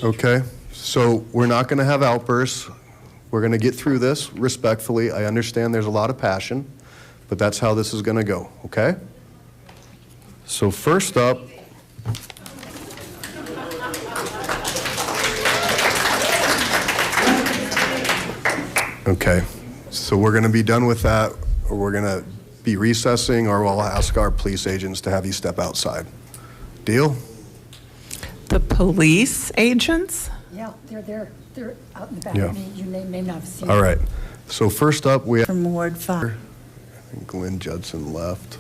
Okay, so we're not going to have outbursts. We're going to get through this respectfully. I understand there's a lot of passion, but that's how this is going to go, okay? So first up, okay, so we're going to be done with that, or we're going to be recessing, or we'll ask our police agents to have you step outside. Deal? The police agents? Yeah, they're out in the back. Yeah. You may not have seen All right, so first up, we have From Ward 5. Glenn Judson left.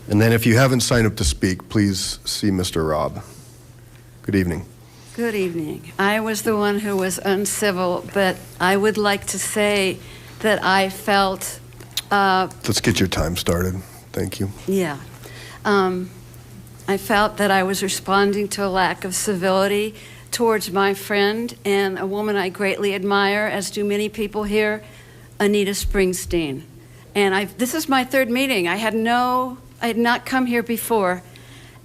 And then if you haven't signed up to speak, please see Mr. Robb. Good evening. Good evening. I was the one who was uncivil, but I would like to say that I felt... Let's get your time started. Thank you. Yeah. I felt that I was responding to a lack of civility towards my friend and a woman I greatly admire, as do many people here, Anita Springsteen. And this is my third meeting. I had not come here before.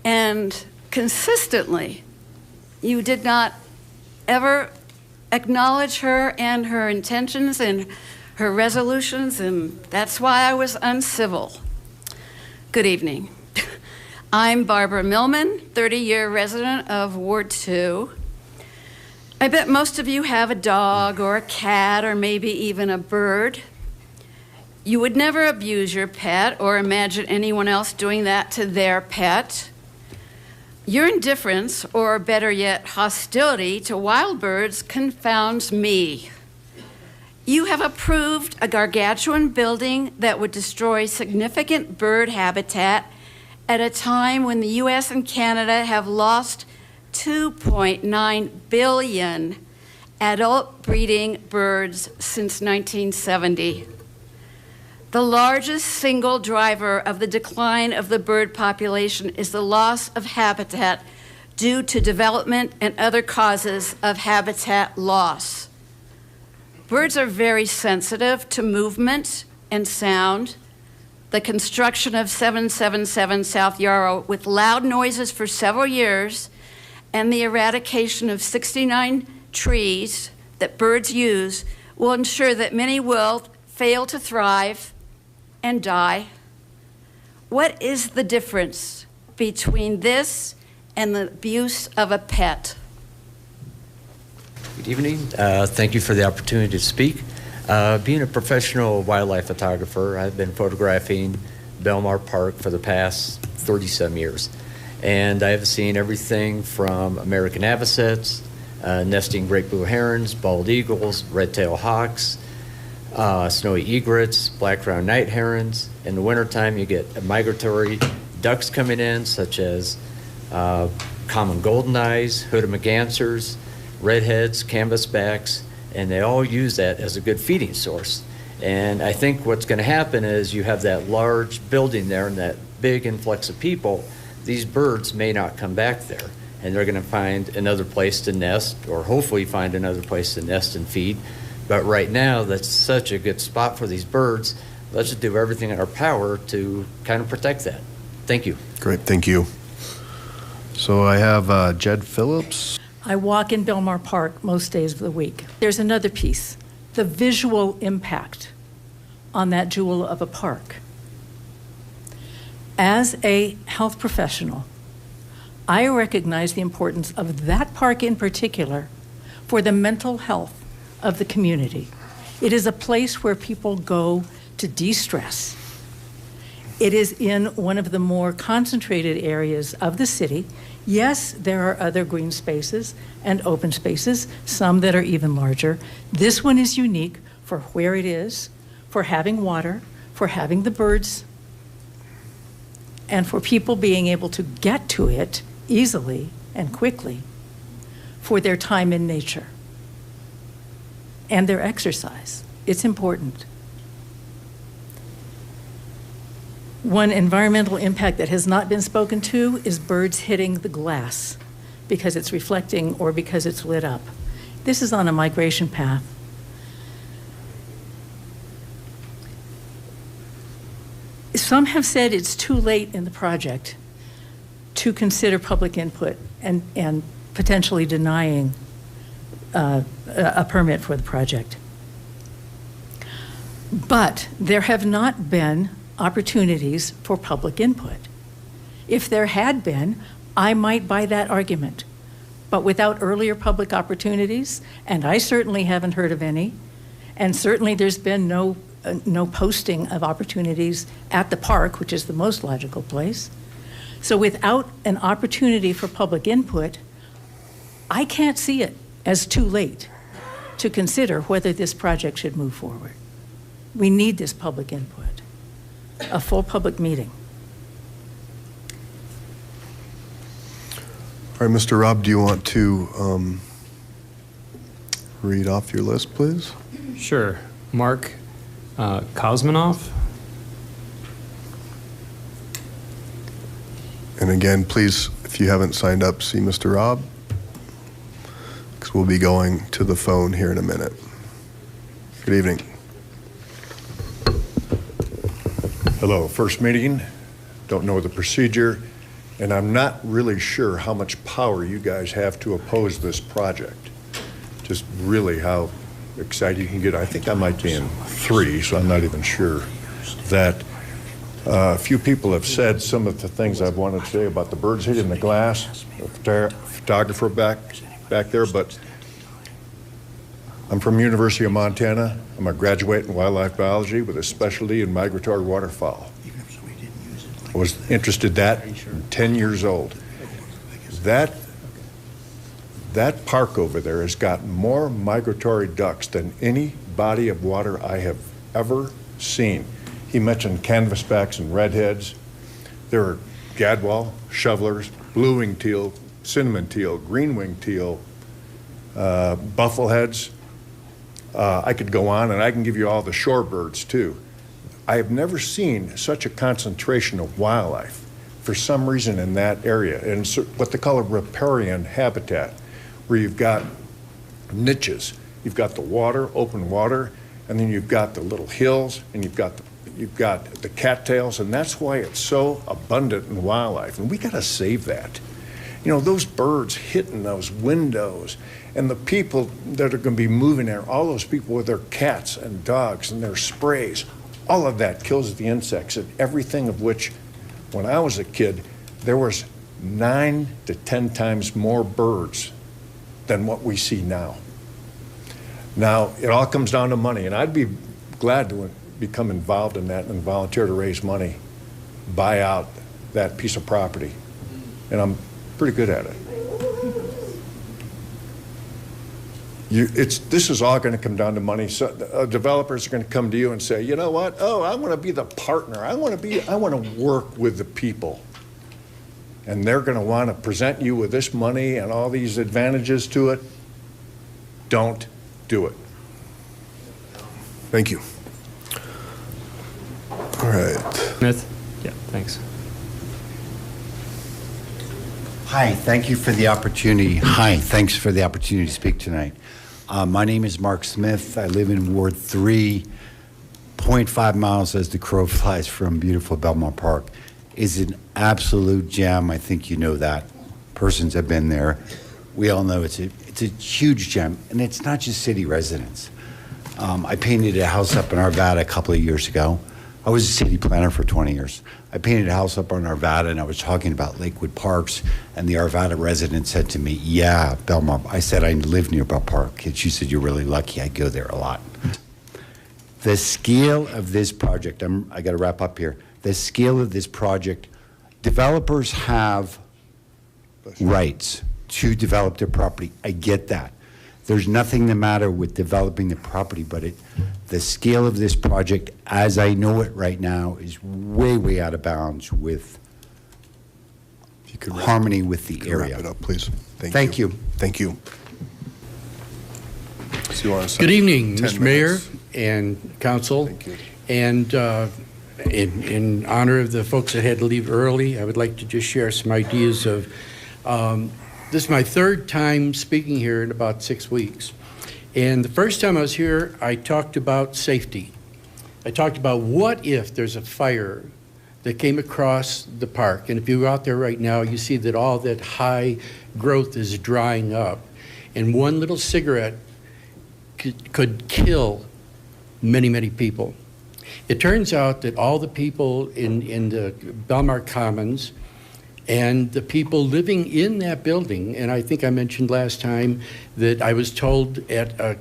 And consistently, you did not ever acknowledge her and her intentions and her resolutions, and that's why I was uncivil. Good evening. I'm Barbara Millman, 30-year resident of Ward 2. I bet most of you have a dog or a cat or maybe even a bird. You would never abuse your pet or imagine anyone else doing that to their pet. Your indifference, or better yet, hostility to wild birds confounds me. You have approved a gargantuan building that would destroy significant bird habitat at a time when the US and Canada have lost 2.9 billion adult breeding birds since 1970. The largest single driver of the decline of the bird population is the loss of habitat due to development and other causes of habitat loss. Birds are very sensitive to movement and sound. The construction of 777 South Yarrow with loud noises for several years and the eradication of 69 trees that birds use will ensure that many will fail to thrive and die. What is the difference between this and the abuse of a pet? Good evening. Thank you for the opportunity to speak. Being a professional wildlife photographer, I've been photographing Belmar Park for the past 30-some years. And I have seen everything from American avocets, nesting great blue herons, bald eagles, red-tailed hawks, snowy egrets, black-crowned night herons. In the wintertime, you get migratory ducks coming in, such as common goldeneyes, hooded mergansers, redheads, canvasbacks, and they all use that as a good feeding source. And I think what's going to happen is you have that large building there and that big influx of people. These birds may not come back there, and they're going to find another place to nest, or hopefully find another place to nest and feed. But right now, that's such a good spot for these birds. Let's just do everything in our power to kind of protect that. Thank you. Great, thank you. So I have Jed Phillips. I walk in Belmar Park most days of the week. There's another piece, the visual impact on that jewel of a park. As a health professional, I recognize the importance of that park in particular for the mental health of the community. It is a place where people go to de-stress. It is in one of the more concentrated areas of the city. Yes, there are other green spaces and open spaces, some that are even larger. This one is unique for where it is, for having water, for having the birds, and for people being able to get to it easily and quickly for their time in nature and their exercise. It's important. One environmental impact that has not been spoken to is birds hitting the glass because it's reflecting or because it's lit up. This is on a migration path. Some have said it's too late in the project to consider public input and potentially denying a permit for the project. But there have not been opportunities for public input. If there had been, I might buy that argument. But without earlier public opportunities, and I certainly haven't heard of any, and certainly there's been no posting of opportunities at the park, which is the most logical place. So without an opportunity for public input, I can't see it as too late to consider whether this project should move forward. We need this public input, a full public meeting. All right, Mr. Robb, do you want to read off your list, please? Sure. Mark Kosmanoff. And again, please, if you haven't signed up, see Mr. Robb, because we'll be going to the phone here in a minute. Good evening. Hello, first meeting, don't know the procedure, and I'm not really sure how much power you guys have to oppose this project. Just really how excited you can get. I think I might be in 3, so I'm not even sure that. A few people have said some of the things I've wanted to say about the birds hitting the glass, the photographer back there, but I'm from University of Montana. I'm a graduate in wildlife biology with a specialty in migratory waterfowl. I was interested in that at 10 years old. That park over there has got more migratory ducks than any body of water I have ever seen. He mentioned canvasbacks and redheads. There are gadwall, shovelers, blue-winged teal, cinnamon teal, green-winged teal, buffleheads. I could go on, and I can give you all the shorebirds too. I have never seen such a concentration of wildlife for some reason in that area, and what they call a riparian habitat, where you've got niches. You've got the water, open water, and then you've got the little hills, and you've got the cattails, and that's why it's so abundant in wildlife, and we got to save that. You know, those birds hitting those windows, and the people that are going to be moving there, all those people with their cats and dogs and their sprays, all of that kills the insects, and everything of which, when I was a kid, there was 9 to 10 times more birds than what we see now. Now, it all comes down to money, and I'd be glad to become involved in that and volunteer to raise money, buy out that piece of property, and I'm pretty good at it. This is all going to come down to money. So developers are going to come to you and say, you know what? Oh, I want to be the partner. I want to work with the people, and they're going to want to present you with this money and all these advantages to it. Don't do it. Thank you. All right. Smith. Yeah, thanks. Hi, thank you for the opportunity. Hi, thanks for the opportunity to speak tonight. My name is Mark Smith. I live in Ward 3, 0.5 miles as the crow flies from beautiful Belmont Park. Is an absolute gem. I think you know that. Persons have been there. We all know it's a huge gem, and it's not just city residents. I painted a house up in Arvada a couple of years ago. I was a city planner for 20 years. I painted a house up on Arvada, and I was talking about Lakewood parks, and the Arvada resident said to me, yeah, Belmont. I said, I live near Belmont Park. And she said, you're really lucky. I go there a lot. The scale of this project, I got to wrap up here. The scale of this project, developers have rights to develop their property. I get that. There's nothing the matter with developing the property, but the scale of this project, as I know it right now, is way, way out of bounds with If you could harmony with the area. Wrap it up, please. Thank you. Thank you. So you want to say Good evening, 10 Mr. Mayor minutes? and Council. Thank you. And in honor of the folks that had to leave early, I would like to just share some ideas of, this is my 3rd time speaking here in about 6 weeks. And the first time I was here, I talked about safety. I talked about what if there's a fire that came across the park. And if you go out there right now, you see that all that high growth is drying up. And one little cigarette could kill many, many people. It turns out that all the people in the Belmar Commons and the people living in that building, and I think I mentioned last time that I was told at a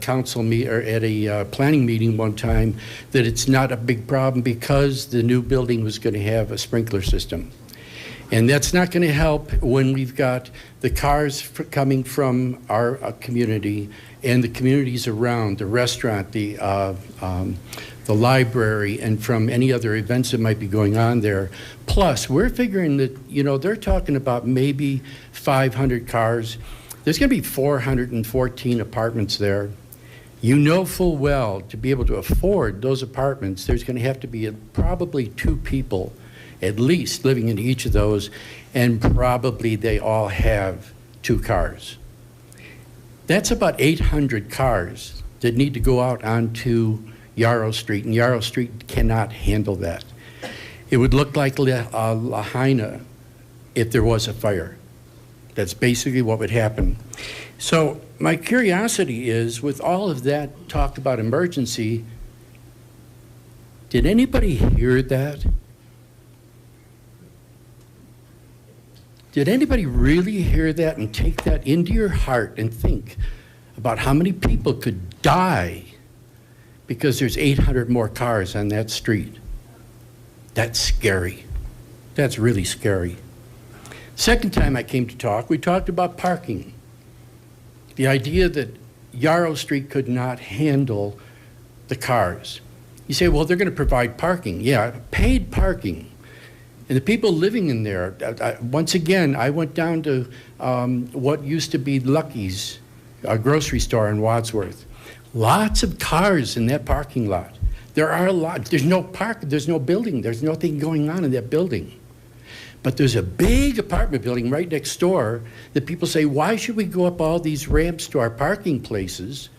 planning meeting one time that it's not a big problem because the new building was going to have a sprinkler system. And that's not going to help when we've got the cars coming from our community and the communities around, the restaurant, the library, and from any other events that might be going on there. Plus, we're figuring that, you know, they're talking about maybe 500 cars. There's going to be 414 apartments there. You know full well, to be able to afford those apartments, there's going to have to be probably 2 people at least living in each of those, and probably they all have 2 cars. That's about 800 cars that need to go out onto Yarrow Street, and Yarrow Street cannot handle that. It would look like Lahaina if there was a fire. That's basically what would happen. So my curiosity is, with all of that talk about emergency, did anybody hear that? Did anybody really hear that and take that into your heart and think about how many people could die because there's 800 more cars on that street? That's scary. That's really scary. Second time I came to talk, we talked about parking. The idea that Yarrow Street could not handle the cars. You say, well, they're going to provide parking. Yeah, paid parking. And the people living in there, once again, I went down to what used to be Lucky's, a grocery store in Wadsworth. Lots of cars in that parking lot. There are a lot. There's no building. There's nothing going on in that building. But there's a big apartment building right next door that people say, why should we go up all these ramps to our parking places?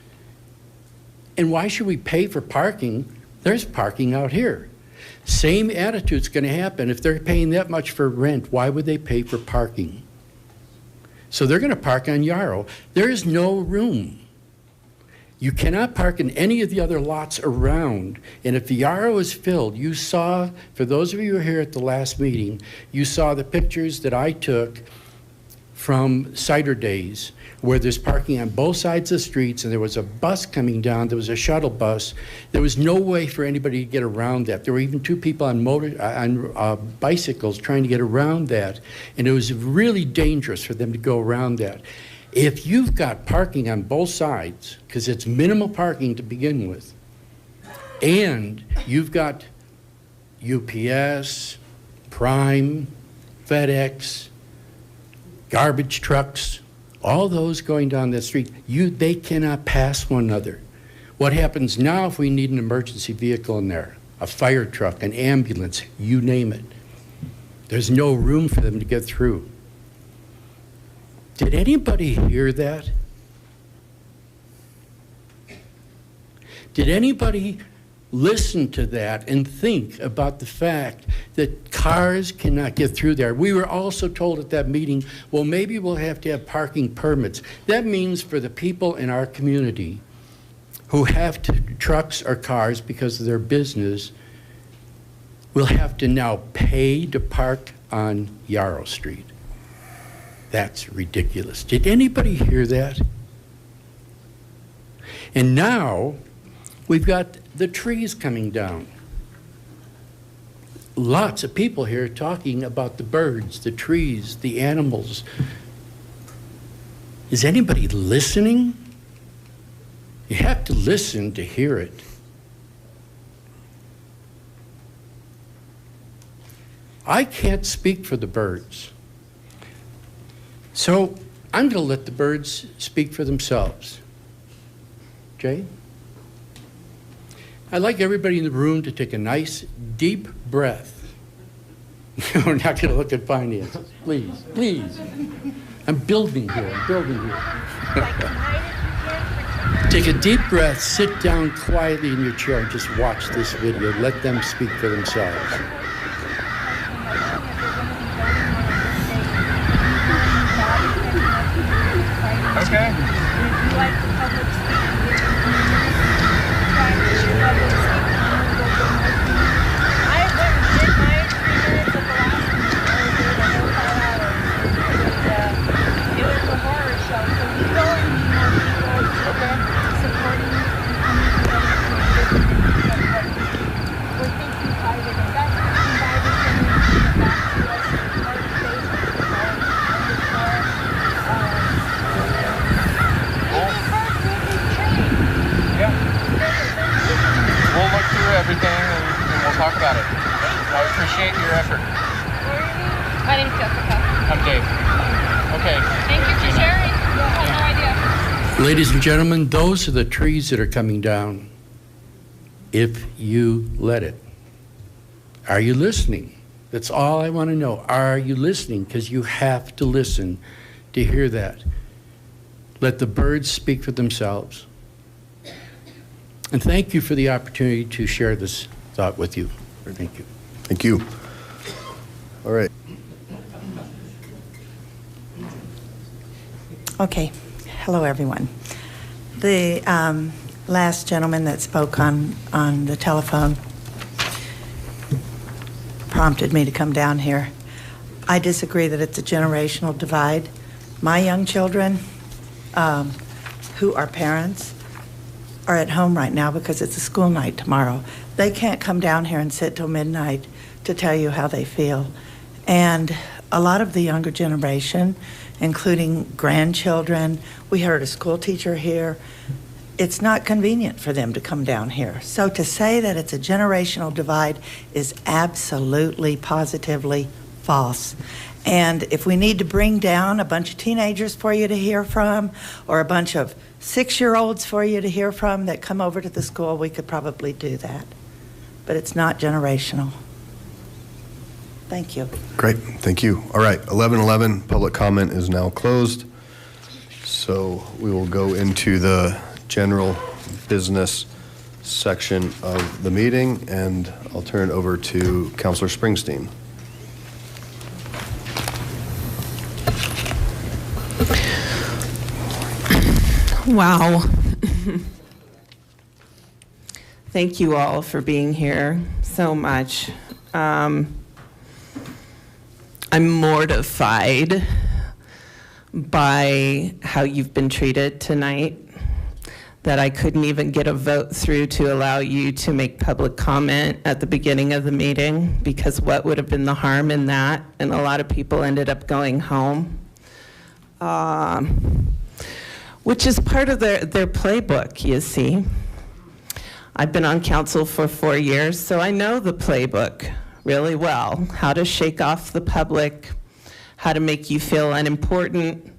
And why should we pay for parking? There's parking out here. Same attitude's going to happen. If they're paying that much for rent, why would they pay for parking? So they're going to park on Yarrow. There is no room. You cannot park in any of the other lots around. And if the Yarrow is filled, you saw, for those of you who were here at the last meeting, you saw the pictures that I took from Cider Days, where there's parking on both sides of the streets, and there was a bus coming down. There was a shuttle bus. There was no way for anybody to get around that. There were even 2 people on bicycles trying to get around that, and it was really dangerous for them to go around that. If you've got parking on both sides, because it's minimal parking to begin with, and you've got UPS, Prime, FedEx, garbage trucks, all those going down that street, they cannot pass one another. What happens now if we need an emergency vehicle in there? A fire truck, an ambulance, you name it. There's no room for them to get through. Did anybody hear that? Did anybody listen to that and think about the fact that cars cannot get through there? We were also told at that meeting, well, maybe we'll have to have parking permits. That means for the people in our community who have trucks or cars because of their business, will have to now pay to park on Yarrow Street. That's ridiculous. Did anybody hear that? And now we've got the trees coming down. Lots of people here talking about the birds, the trees, the animals. Is anybody listening? You have to listen to hear it. I can't speak for the birds. So I'm going to let the birds speak for themselves. Jay? I'd like everybody in the room to take a nice, deep breath. We're not going to look at finances. Please, please. I'm building here. Take a deep breath, sit down quietly in your chair, and just watch this video. Let them speak for themselves. Okay. Would you like the public speaking? Trying to shoot public speaking. I went and did my 3 minutes at the last meeting. I did a whole 5 hours. It was a horror show. So we really need more people to then supporting and coming together to listen to what we're thinking private investment and private things to get back to us in part of phase We'll look through everything and we'll talk about it. I appreciate your effort. My name's Jessica. I'm Dave. Okay. Thank you for sharing. I had no idea. Ladies and gentlemen, those are the trees that are coming down if you let it. Are you listening? That's all I want to know. Are you listening? Because you have to listen to hear that. Let the birds speak for themselves. And thank you for the opportunity to share this thought with you. Thank you. Thank you. All right. Okay. Hello, everyone. The last gentleman that spoke on the telephone prompted me to come down here. I disagree that it's a generational divide. My young children, who are parents, are at home right now because it's a school night tomorrow. They can't come down here and sit till midnight to tell you how they feel. And a lot of the younger generation, including grandchildren, we heard a school teacher here, it's not convenient for them to come down here. So to say that it's a generational divide is absolutely, positively false. And if we need to bring down a bunch of teenagers for you to hear from, or a bunch of 6-year-olds for you to hear from that come over to the school, we could probably do that. But it's not generational. Thank you. Great, thank you. All right, 11:11, public comment is now closed. So we will go into the general business section of the meeting, and I'll turn it over to Councilor Springsteen. Wow. Thank you all for being here so much. I'm mortified by how you've been treated tonight, that I couldn't even get a vote through to allow you to make public comment at the beginning of the meeting, because what would have been the harm in that? And a lot of people ended up going home. Which is part of their playbook, you see. I've been on council for 4 years, so I know the playbook really well. How to shake off the public, how to make you feel unimportant,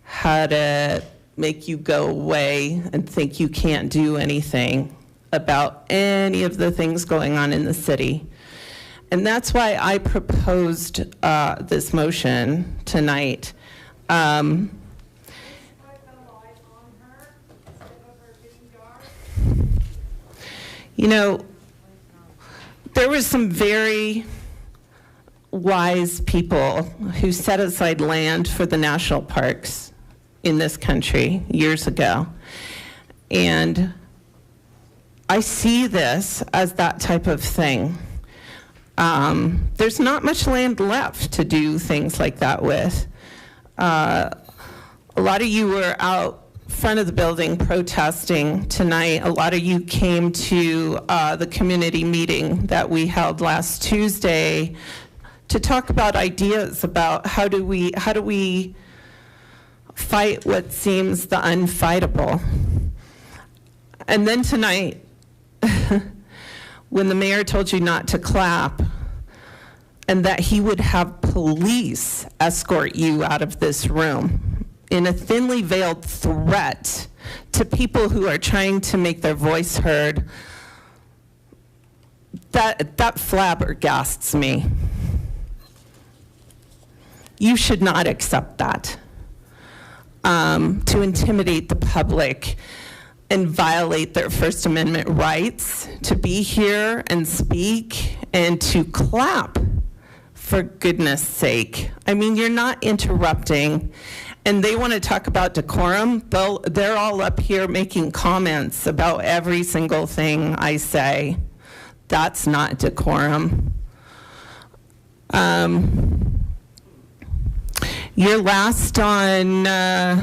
how to make you go away and think you can't do anything about any of the things going on in the city. And that's why I proposed this motion tonight. You know, there were some very wise people who set aside land for the national parks in this country years ago. And I see this as that type of thing. There's not much land left to do things like that with. A lot of you were out front of the building protesting tonight. A lot of you came to the community meeting that we held last Tuesday to talk about ideas about how do we fight what seems the unfightable. And then tonight, when the mayor told you not to clap and that he would have police escort you out of this room in a thinly veiled threat to people who are trying to make their voice heard, that flabbergasts me. You should not accept that. To intimidate the public and violate their First Amendment rights to be here and speak and to clap, for goodness sake. I mean, you're not interrupting. and they want to talk about decorum, they're all up here making comments about every single thing I say. That's not decorum. You're last on, I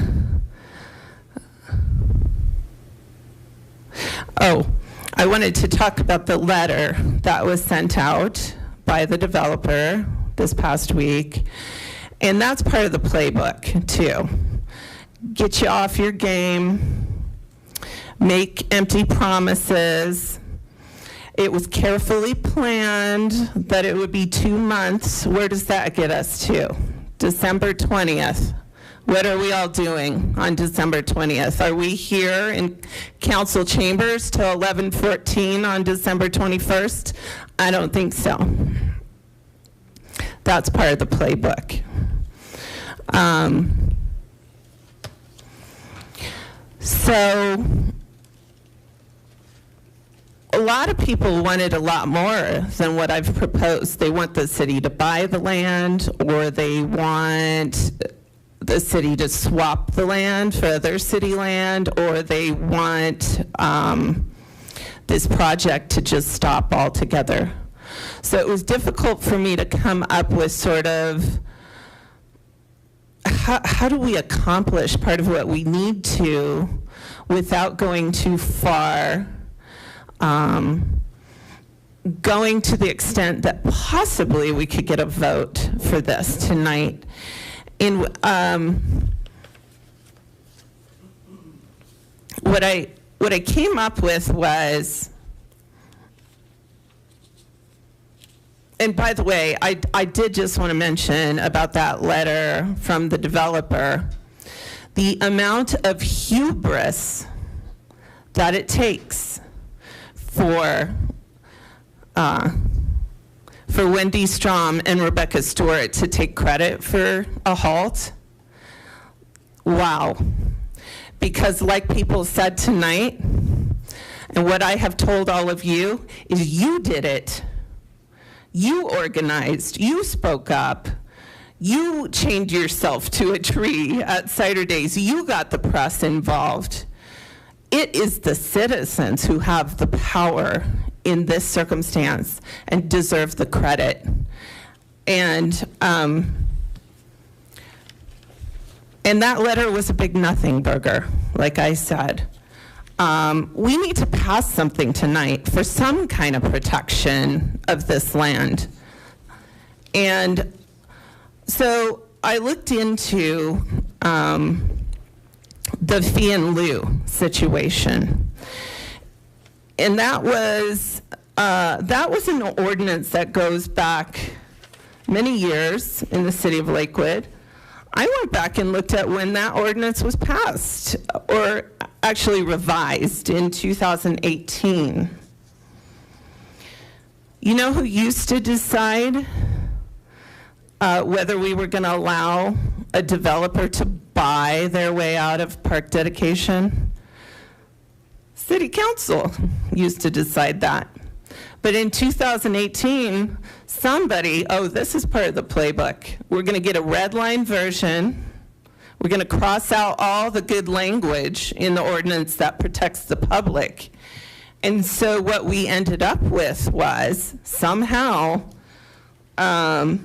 wanted to talk about the letter that was sent out by the developer this past week. And that's part of the playbook, too. Get you off your game, make empty promises. It was carefully planned that it would be 2 months. Where does that get us to? December 20th. What are we all doing on December 20th? Are we here in council chambers till 11:14 on December 21st? I don't think so. That's part of the playbook. So a lot of people wanted a lot more than what I've proposed. They want the city to buy the land, or they want the city to swap the land for other city land, or they want this project to just stop altogether. So it was difficult for me to come up with sort of how do we accomplish part of what we need to without going too far, going to the extent that possibly we could get a vote for this tonight. In what I came up with was, and by the way, I did just want to mention about that letter from the developer, the amount of hubris that it takes for Wendy Strom and Rebecca Stewart to take credit for a halt. Wow. Because like people said tonight, and what I have told all of you, is you did it. You organized, you spoke up, you chained yourself to a tree at Cider Days, you got the press involved. It is the citizens who have the power in this circumstance and deserve the credit. And that letter was a big nothing burger, like I said. We need to pass something tonight for some kind of protection of this land. And so I looked into the fee and lieu situation. And that was an ordinance that goes back many years in the city of Lakewood. I went back and looked at when that ordinance was passed, or actually revised in 2018. You know who used to decide whether we were going to allow a developer to buy their way out of park dedication? City council used to decide that. But in 2018, somebody, this is part of the playbook. We're going to get a red line version. We're going to cross out all the good language in the ordinance that protects the public. And so what we ended up with was somehow that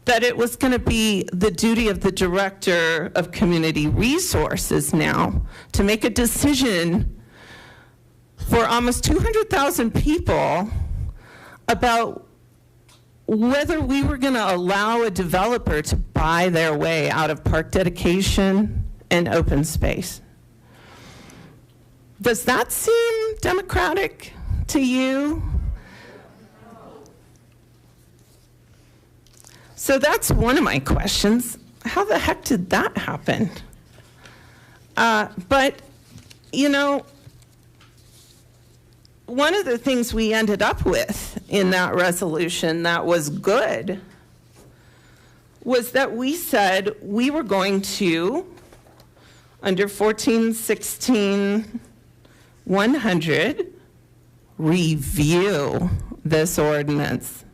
it was going to be the duty of the director of community resources now to make a decision for almost 200,000 people about whether we were going to allow a developer to buy their way out of park dedication and open space. Does that seem democratic to you? So that's one of my questions. How the heck did that happen? But, you know, one of the things we ended up with in that resolution that was good was that we said we were going to, under 1416-100, review this ordinance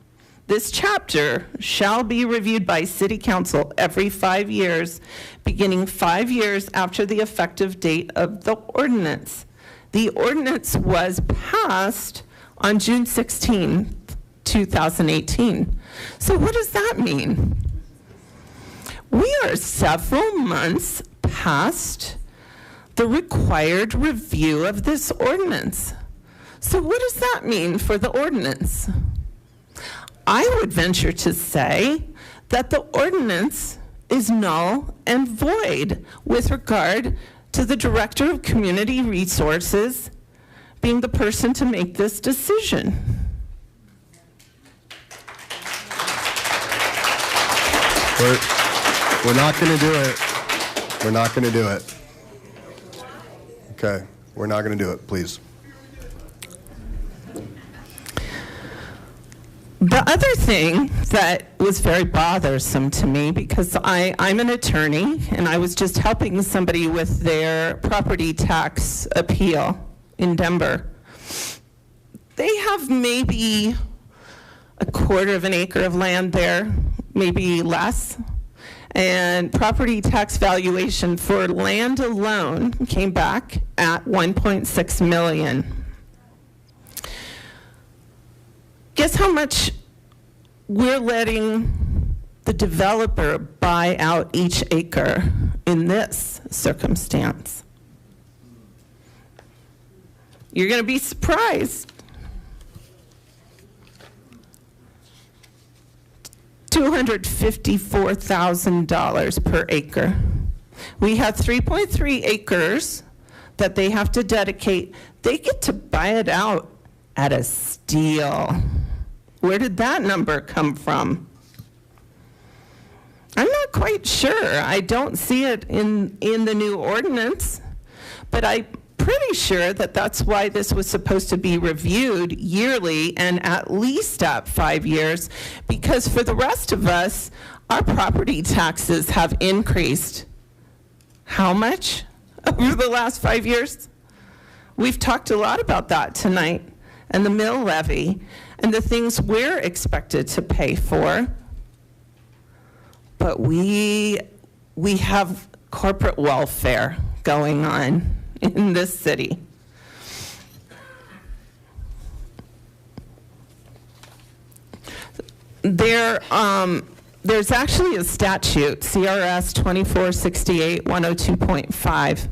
This chapter shall be reviewed by City Council every 5 years, beginning 5 years after the effective date of the ordinance. The ordinance was passed on June 16th, 2018. So what does that mean? We are several months past the required review of this ordinance. So what does that mean for the ordinance? I would venture to say that the ordinance is null and void with regard to the Director of Community Resources being the person to make this decision. We're not going to do it. We're not going to do it. Okay, we're not going to do it, please. The other thing that was very bothersome to me, because I'm an attorney and I was just helping somebody with their property tax appeal in Denver. They have maybe a quarter of an acre of land there, maybe less. And property tax valuation for land alone came back at $1.6 million. Guess how much we're letting the developer buy out each acre in this circumstance? You're going to be surprised. $254,000 per acre. We have 3.3 acres that they have to dedicate. They get to buy it out at a steal. Where did that number come from? I'm not quite sure. I don't see it in the new ordinance, but I'm pretty sure that that's why this was supposed to be reviewed yearly and at least at 5 years, because for the rest of us, our property taxes have increased. How much over the last 5 years? We've talked a lot about that tonight, and the mill levy, and the things we're expected to pay for. But we have corporate welfare going on in this city. There's actually a statute, CRS 2468-102.5,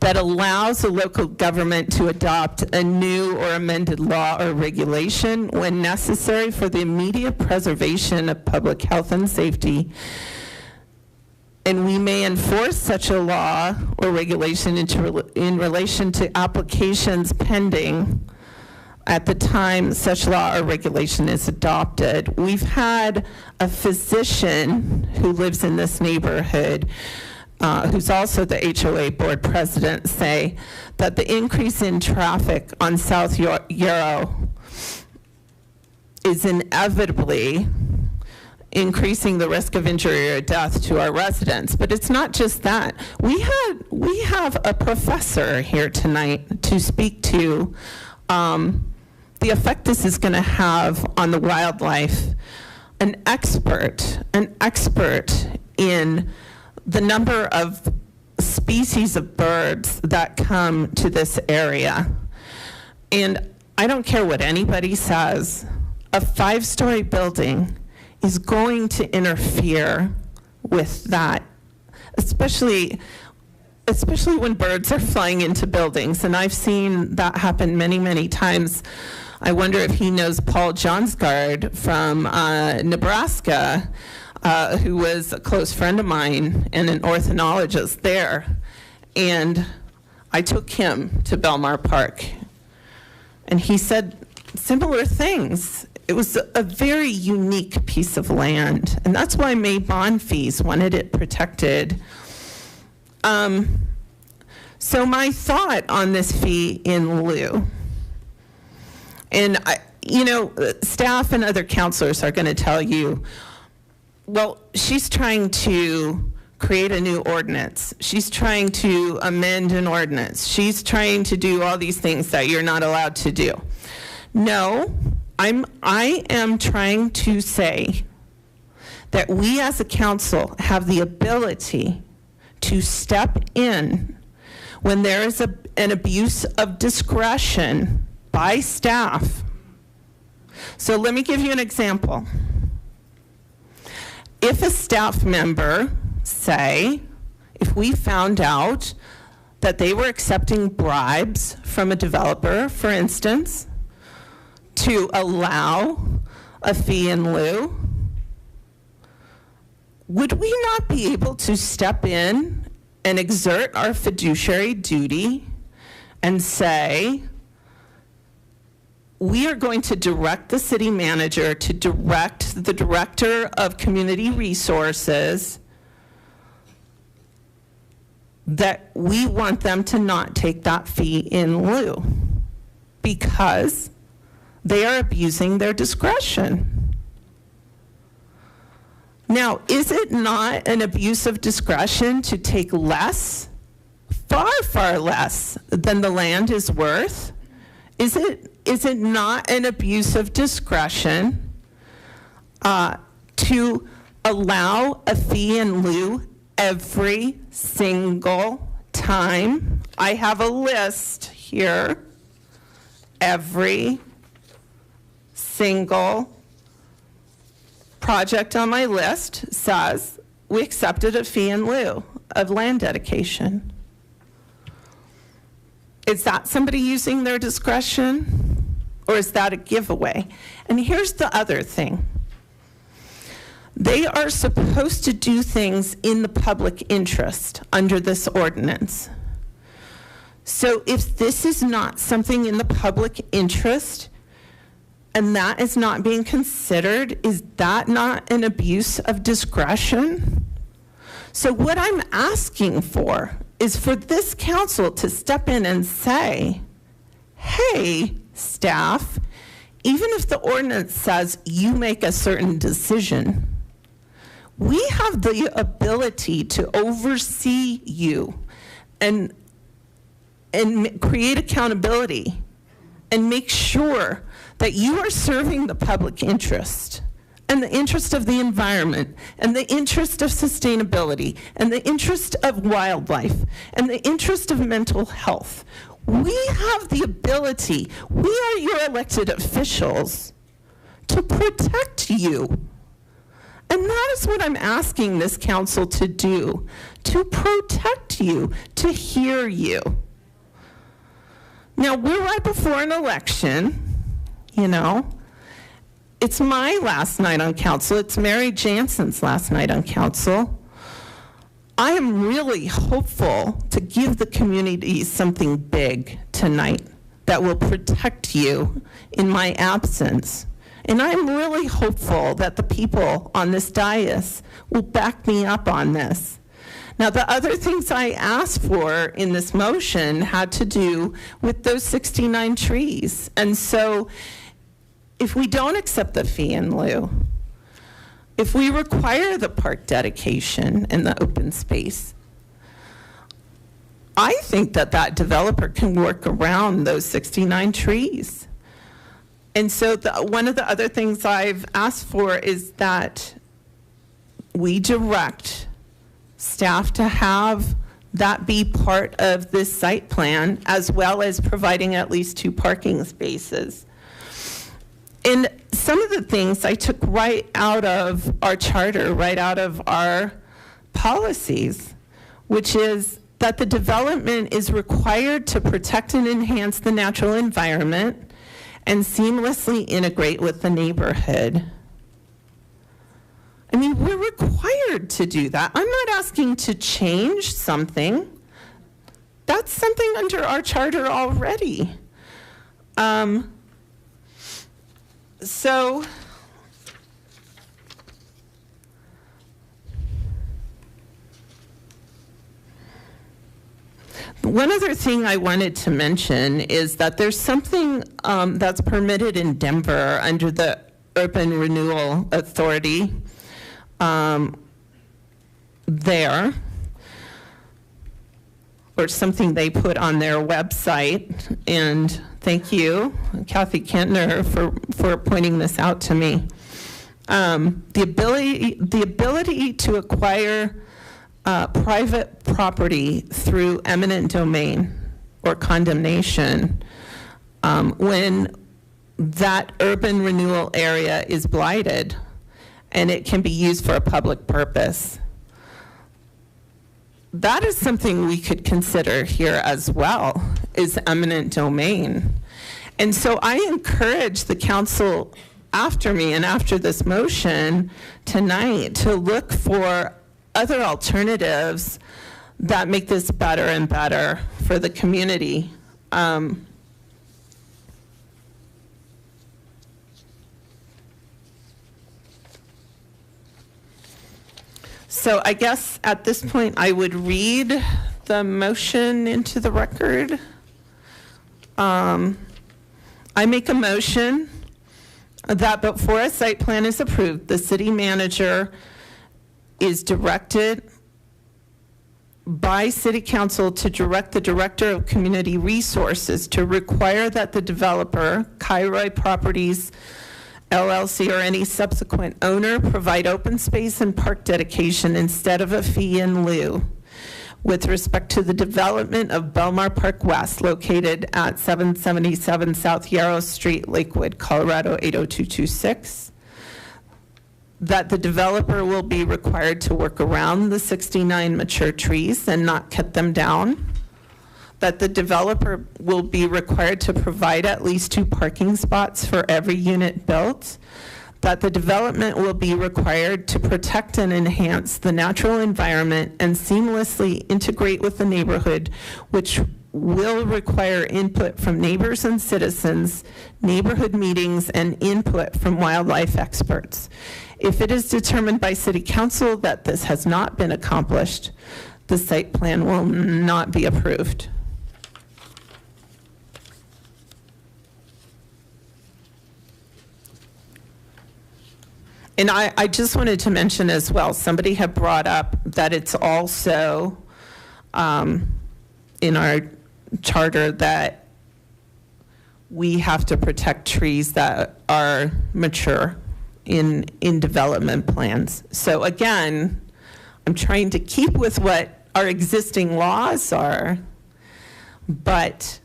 that allows a local government to adopt a new or amended law or regulation when necessary for the immediate preservation of public health and safety. And we may enforce such a law or regulation in relation to applications pending at the time such law or regulation is adopted. We've had a physician who lives in this neighborhood who's also the HOA board president, say that the increase in traffic on South Yarrow is inevitably increasing the risk of injury or death to our residents. But it's not just that. We have a professor here tonight to speak to the effect this is going to have on the wildlife, an expert in the number of species of birds that come to this area. And I don't care what anybody says, a 5-story building is going to interfere with that, especially when birds are flying into buildings. And I've seen that happen many, many times. I wonder if he knows Paul Johnsgard from Nebraska, who was a close friend of mine and an ornithologist there. And I took him to Belmar Park. And he said similar things. It was a very unique piece of land. And that's why May Bonfils wanted it protected. So my thought on this fee in lieu, and staff and other counselors are going to tell you, well, she's trying to create a new ordinance. She's trying to amend an ordinance. She's trying to do all these things that you're not allowed to do. No, I am trying to say that we as a council have the ability to step in when there is an abuse of discretion by staff. So let me give you an example. If a staff member, say, if we found out that they were accepting bribes from a developer, for instance, to allow a fee in lieu, would we not be able to step in and exert our fiduciary duty and say, we are going to direct the city manager to direct the director of community resources that we want them to not take that fee in lieu because they are abusing their discretion. Now, is it not an abuse of discretion to take less, far, far less than the land is worth? Is it not an abuse of discretion to allow a fee in lieu every single time? I have a list here. Every single project on my list says we accepted a fee in lieu of land dedication. Is that somebody using their discretion, or is that a giveaway? And here's the other thing. They are supposed to do things in the public interest under this ordinance. So if this is not something in the public interest, and that is not being considered, is that not an abuse of discretion? So what I'm asking for is for this council to step in and say, hey, staff, even if the ordinance says you make a certain decision, we have the ability to oversee you and create accountability and make sure that you are serving the public interest and the interest of the environment and the interest of sustainability and the interest of wildlife and the interest of mental health. We have the ability, we are your elected officials, to protect you. And that is what I'm asking this council to do, to protect you, to hear you. Now, we're right before an election, you know. It's my last night on council. It's Mary Jansen's last night on council. I am really hopeful to give the community something big tonight that will protect you in my absence. And I'm really hopeful that the people on this dais will back me up on this. Now, the other things I asked for in this motion had to do with those 69 trees. And so if we don't accept the fee in lieu, if we require the park dedication and the open space, I think that that developer can work around those 69 trees. And so one of the other things I've asked for is that we direct staff to have that be part of this site plan, as well as providing at least 2 parking spaces. And some of the things I took right out of our charter, right out of our policies, which is that the development is required to protect and enhance the natural environment and seamlessly integrate with the neighborhood. I mean, we're required to do that. I'm not asking to change something. That's something under our charter already. So one other thing I wanted to mention is that there's something that's permitted in Denver under the Urban Renewal Authority there, or something they put on their website, and Thank you, Kathy Kentner, for pointing this out to me. The ability to acquire private property through eminent domain or condemnation when that urban renewal area is blighted and it can be used for a public purpose. That is something we could consider here as well, is eminent domain. And so I encourage the council after me and after this motion tonight to look for other alternatives that make this better and better for the community. So I guess at this point I would read the motion into the record. I make a motion that before a site plan is approved, the city manager is directed by city council to direct the director of community resources to require that the developer, Kairoy Properties LLC, or any subsequent owner provide open space and park dedication instead of a fee in lieu with respect to the development of Belmar Park West, located at 777 South Yarrow Street, Lakewood, Colorado 80226. That the developer will be required to work around the 69 mature trees and not cut them down. That the developer will be required to provide at least 2 parking spots for every unit built. That the development will be required to protect and enhance the natural environment and seamlessly integrate with the neighborhood, which will require input from neighbors and citizens, neighborhood meetings, and input from wildlife experts. If it is determined by City Council that this has not been accomplished, the site plan will not be approved. And I just wanted to mention as well, somebody had brought up that it's also in our charter that we have to protect trees that are mature in development plans. So again, I'm trying to keep with what our existing laws are, but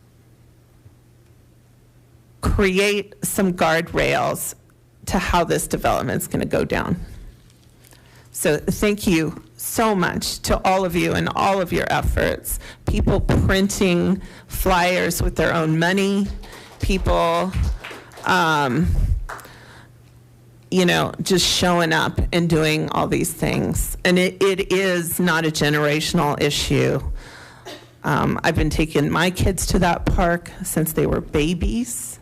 create some guardrails to how this development is going to go down. So thank you so much to all of you and all of your efforts. People printing flyers with their own money, people, you know, just showing up and doing all these things. And it is not a generational issue. I've been taking my kids to that park since they were babies.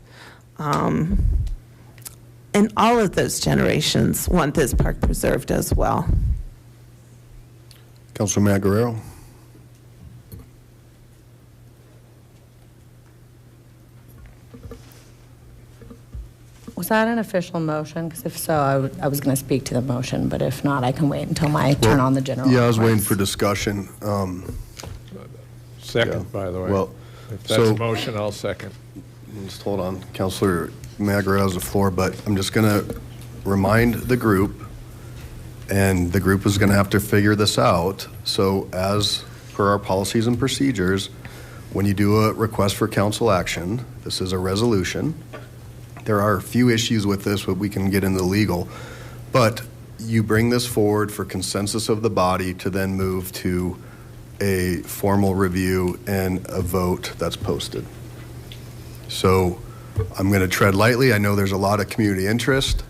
And all of those generations want this park preserved as well. Councilor Matt Guerrero. Was that an official motion? Because if so, I was going to speak to the motion, but if not, I can wait until my turn on the general. Yeah, I was waiting for discussion. Second, by the way. Well, if that's a motion, I'll second. Just hold on. Councilor Matt Guerrero has the floor, but I'm just going to remind the group, and the group is going to have to figure this out. So as per our policies and procedures, when you do a request for council action, this is a resolution. There are a few issues with this, but we can get into the legal. But you bring this forward for consensus of the body to then move to a formal review and a vote that's posted. So I'm going to tread lightly. I know there's a lot of community interest,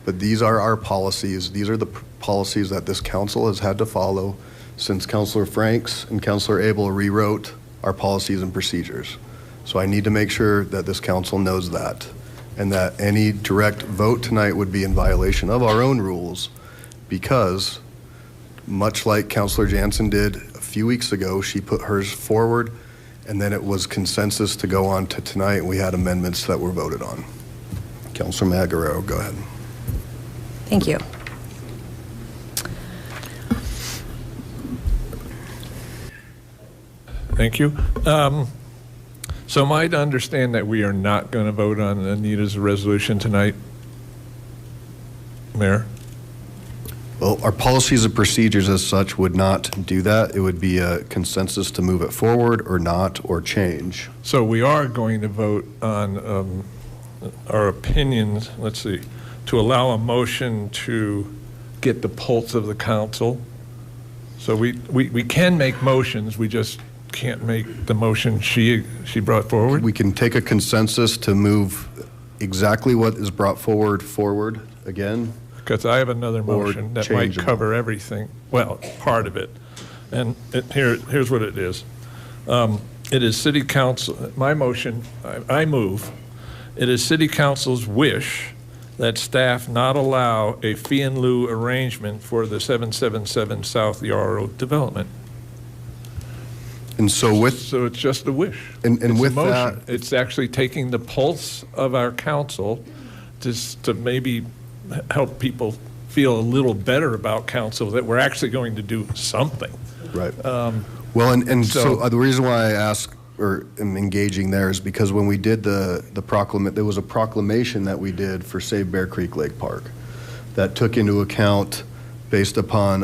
but these are our policies. These are the policies that this council has had to follow since Councilor Franks and Councilor Abel rewrote our policies and procedures. So I need to make sure that this council knows that, and that any direct vote tonight would be in violation of our own rules, because much like Councilor Jansen did a few weeks ago, she put hers forward, and then it was consensus to go on to tonight, and we had amendments that were voted on. Councilor Matt Guerrero, go ahead. Thank you. Thank you. So am I to understand that we are not going to vote on Anita's resolution tonight, Mayor? Well, our policies and procedures as such would not do that. It would be a consensus to move it forward or not, or change. So we are going to vote on our opinions, let's see, to allow a motion to get the pulse of the council. So we can make motions, we just can't make the motion she brought forward? We can take a consensus to move exactly what is brought forward again. Because I have another motion that might cover everything, well, part of it. And here's what it is. It is City Council, my motion, I move, it is City Council's wish that staff not allow a fee in lieu arrangement for the 777 South Yarrow development. And so it's just a wish. And it's with a motion. that, it's actually taking the pulse of our council just to maybe help people feel a little better about council, that we're actually going to do something. Right. Well, and so the reason why I ask or am engaging there is because when we did the proclamation, there was a proclamation that we did for Save Bear Creek Lake Park that took into account, based upon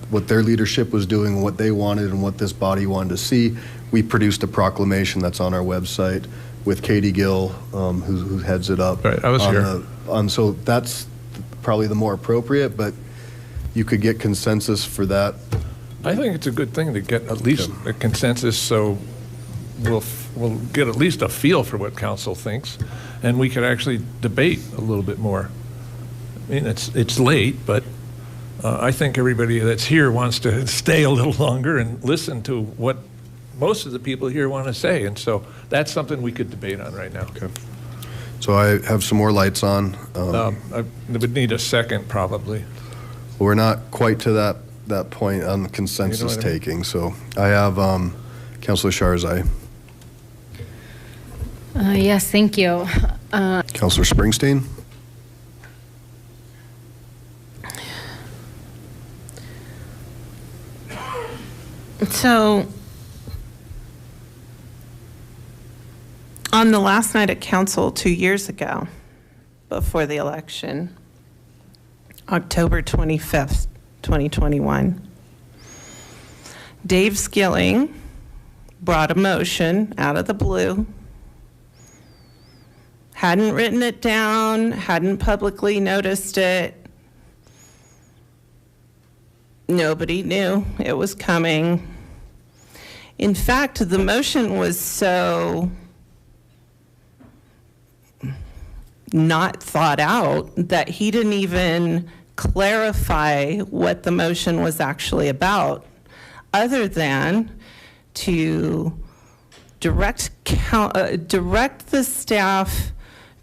what their leadership was doing, what they wanted, and what this body wanted to see. We produced a proclamation that's on our website with Katie Gill, who heads it up. Right, I was here. So that's probably the more appropriate, but you could get consensus for that. I think it's a good thing to get at least a consensus, so we'll get at least a feel for what council thinks, and we could actually debate a little bit more. I mean, it's late, but I think everybody that's here wants to stay a little longer and listen to what most of the people here want to say, and so that's something we could debate on right now. Okay. So I have some more lights on. I would need a second, probably. We're not quite to that point on the consensus taking. So I have Councilor Sharzai. Yes, thank you. Councilor Springsteen. So on the last night at council 2 years ago, before the election, October 25th, 2021, Dave Skilling brought a motion out of the blue, hadn't written it down, hadn't publicly noticed it. Nobody knew it was coming. In fact, the motion was so not thought out that he didn't even clarify what the motion was actually about, other than to direct the staff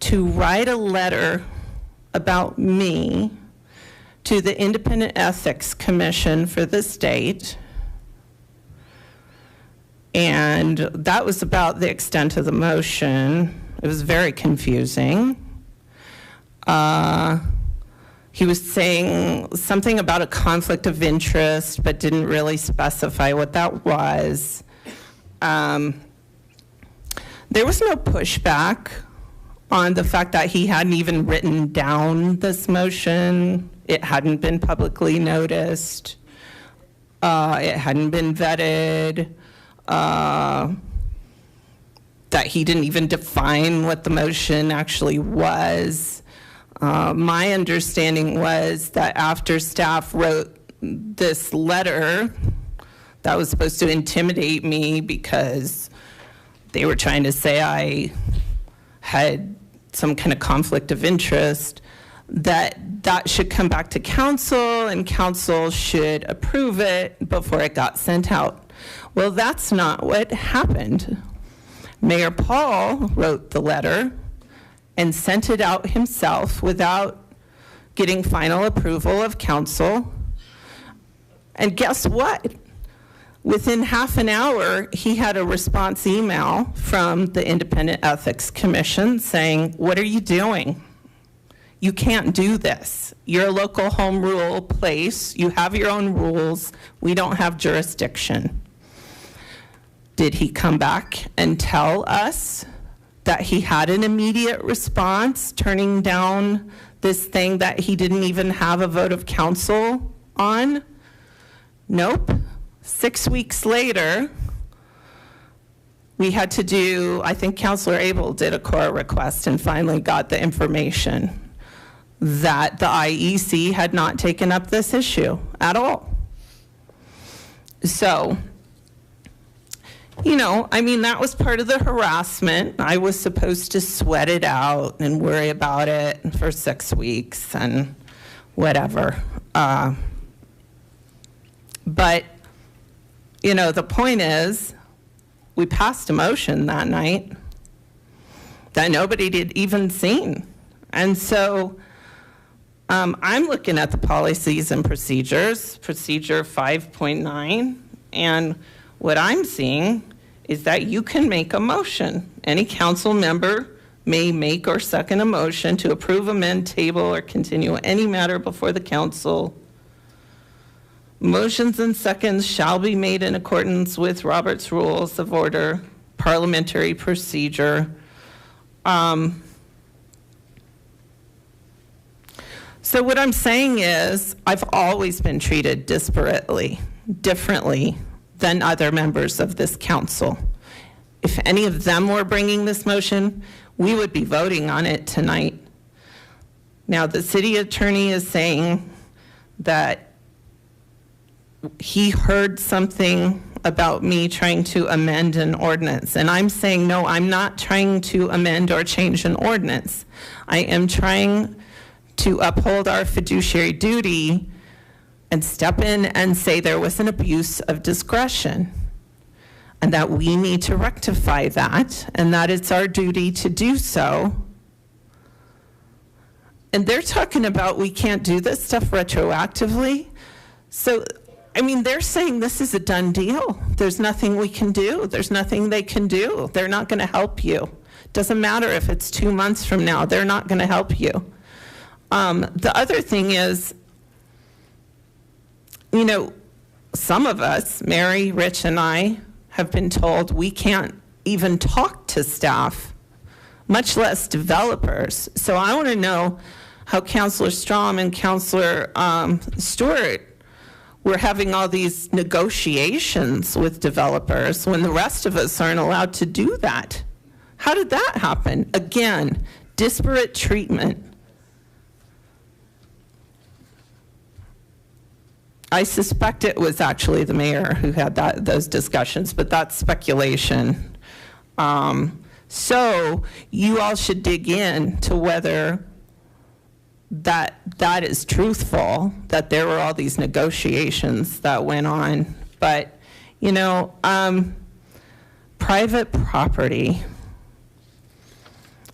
to write a letter about me to the Independent Ethics Commission for the state. And that was about the extent of the motion. It was very confusing. He was saying something about a conflict of interest, but didn't really specify what that was. There was no pushback on the fact that he hadn't even written down this motion. It hadn't been publicly noticed. It hadn't been vetted. That he didn't even define what the motion actually was. My understanding was that after staff wrote this letter that was supposed to intimidate me because they were trying to say I had some kind of conflict of interest, that should come back to council and council should approve it before it got sent out. Well, that's not what happened. Mayor Paul wrote the letter and sent it out himself without getting final approval of council. And guess what? Within half an hour, he had a response email from the Independent Ethics Commission saying, "What are you doing? You can't do this. You're a local home rule place. You have your own rules. We don't have jurisdiction." Did he come back and tell us that he had an immediate response, turning down this thing that he didn't even have a vote of council on? Nope. 6 weeks later, we had to do, I think Councilor Abel did a core request and finally got the information that the IEC had not taken up this issue at all. So, you know, I mean, that was part of the harassment. I was supposed to sweat it out and worry about it for 6 weeks and whatever. But, you know, the point is, we passed a motion that night that nobody did even seen. And so I'm looking at the policies and procedures, procedure 5.9, and what I'm seeing is that you can make a motion. Any council member may make or second a motion to approve, amend, table, or continue any matter before the council. Motions and seconds shall be made in accordance with Robert's Rules of Order, parliamentary procedure. So what I'm saying is, I've always been treated disparately, differently than other members of this council. If any of them were bringing this motion, we would be voting on it tonight. Now, the city attorney is saying that he heard something about me trying to amend an ordinance. And I'm saying, no, I'm not trying to amend or change an ordinance. I am trying to uphold our fiduciary duty and step in and say there was an abuse of discretion and that we need to rectify that and that it's our duty to do so. And they're talking about we can't do this stuff retroactively. So, I mean, they're saying this is a done deal. There's nothing we can do. There's nothing they can do. They're not going to help you. Doesn't matter if it's 2 months from now. They're not going to help you. The other thing is, you know, some of us, Mary, Rich, and I, have been told we can't even talk to staff, much less developers. So I want to know how Councilor Strom and Councilor Stewart were having all these negotiations with developers when the rest of us aren't allowed to do that. How did that happen? Again, disparate treatment. I suspect it was actually the mayor who had those discussions, but that's speculation. So you all should dig in to whether that is truthful, that there were all these negotiations that went on. But, you know, private property.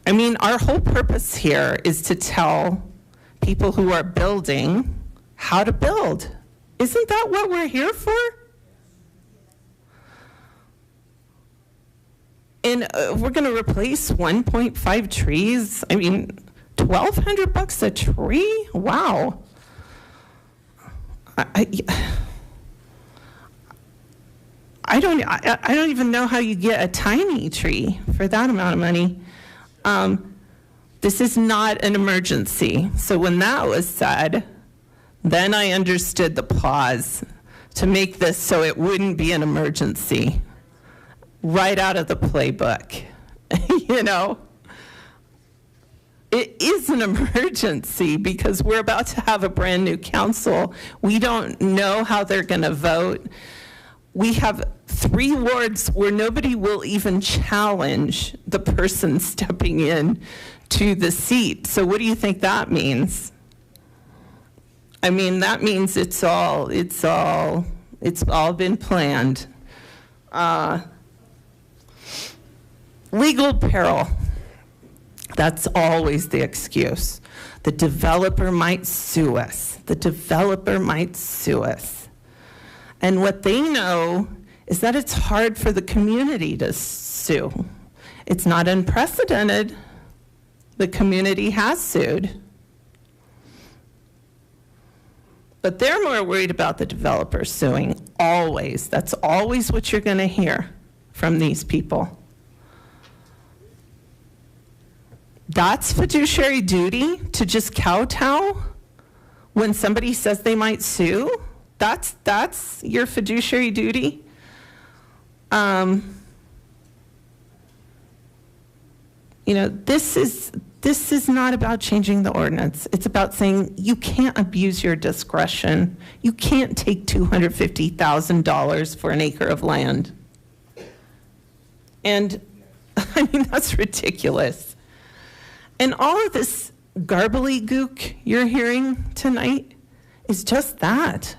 I mean, our whole purpose here is to tell people who are building how to build. Isn't that what we're here for? And we're going to replace 1.5 trees. I mean, $1,200 a tree? Wow. I don't even know how you get a tiny tree for that amount of money. This is not an emergency. So when that was said, then I understood the pause to make this so it wouldn't be an emergency. Right out of the playbook, you know? It is an emergency because we're about to have a brand new council. We don't know how they're gonna vote. We have 3 wards where nobody will even challenge the person stepping in to the seat. So what do you think that means? I mean, that means it's all been planned. Legal peril. That's always the excuse. The developer might sue us. The developer might sue us. And what they know is that it's hard for the community to sue. It's not unprecedented. The community has sued. But they're more worried about the developer suing, always. That's always what you're going to hear from these people. That's fiduciary duty, to just kowtow when somebody says they might sue? That's your fiduciary duty? You know, this is not about changing the ordinance. It's about saying you can't abuse your discretion. You can't take $250,000 for an acre of land. And I mean, that's ridiculous. And all of this garbly-gook you're hearing tonight is just that.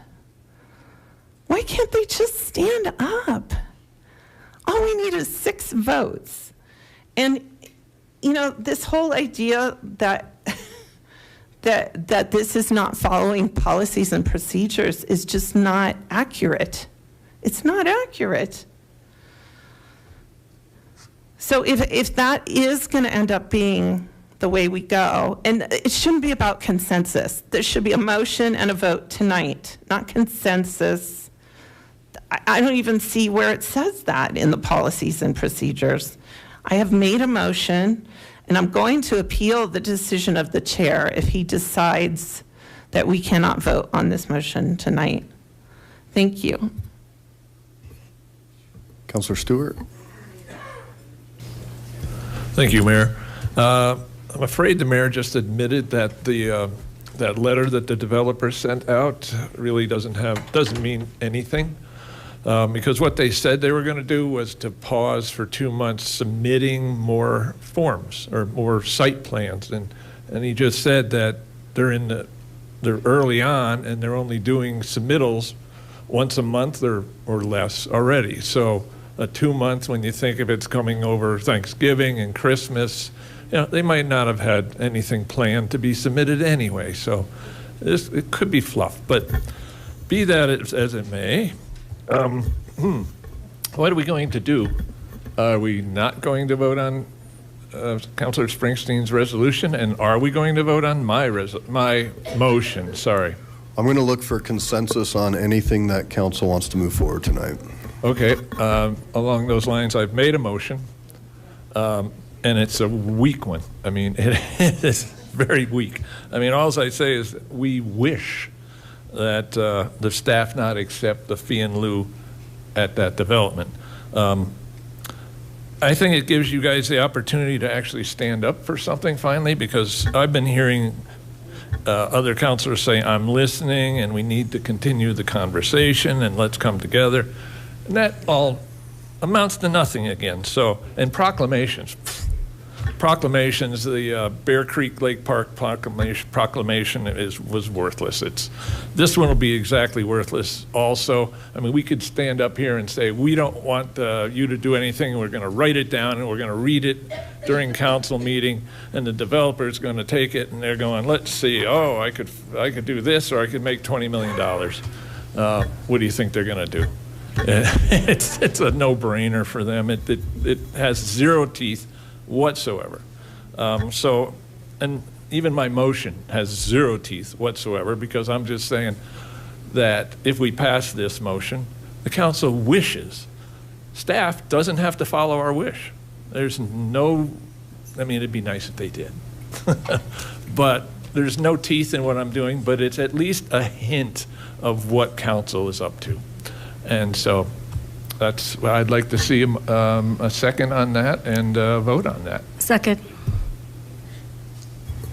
Why can't they just stand up? All we need is 6 votes. And, you know, this whole idea that that this is not following policies and procedures is just not accurate. It's not accurate. So if that is going to end up being the way we go, and it shouldn't be about consensus. There should be a motion and a vote tonight, not consensus. I don't even see where it says that in the policies and procedures. I have made a motion, and I'm going to appeal the decision of the chair if he decides that we cannot vote on this motion tonight. Thank you. Councilor Stewart. Thank you, Mayor. I'm afraid the mayor just admitted that that letter that the developer sent out really doesn't mean anything, because what they said they were going to do was to pause for 2 months submitting more forms or more site plans, and he just said that they're early on and they're only doing submittals once a month or less already. So a 2 month, when you think of it's coming over Thanksgiving and Christmas, you know, they might not have had anything planned to be submitted anyway. So it could be fluff, but be that as it may, what are we going to do? Are we not going to vote on Councilor Springsteen's resolution? And are we going to vote on my motion? Sorry. I'm going to look for consensus on anything that council wants to move forward tonight. Okay, along those lines, I've made a motion, and it's a weak one. I mean, it is very weak. I mean, all I say is we wish that the staff not accept the fee in lieu at that development. I think it gives you guys the opportunity to actually stand up for something finally, because I've been hearing other councilors say, I'm listening and we need to continue the conversation and let's come together. And that all amounts to nothing again. So, and proclamations, the Bear Creek Lake Park proclamation was worthless. This one will be exactly worthless also. I mean, we could stand up here and say, we don't want you to do anything. We're going to write it down and we're going to read it during council meeting, and the developer's going to take it and they're going, let's see, oh, I could do this, or I could make $20 million. What do you think they're going to do? It's a no-brainer for them. It has zero teeth whatsoever. So, and even my motion has zero teeth whatsoever, because I'm just saying that if we pass this motion, the council wishes. Staff doesn't have to follow our wish. There's no, I mean, it'd be nice if they did. But there's no teeth in what I'm doing, but it's at least a hint of what council is up to. And so that's, I'd like to see a second on that and vote on that. Second.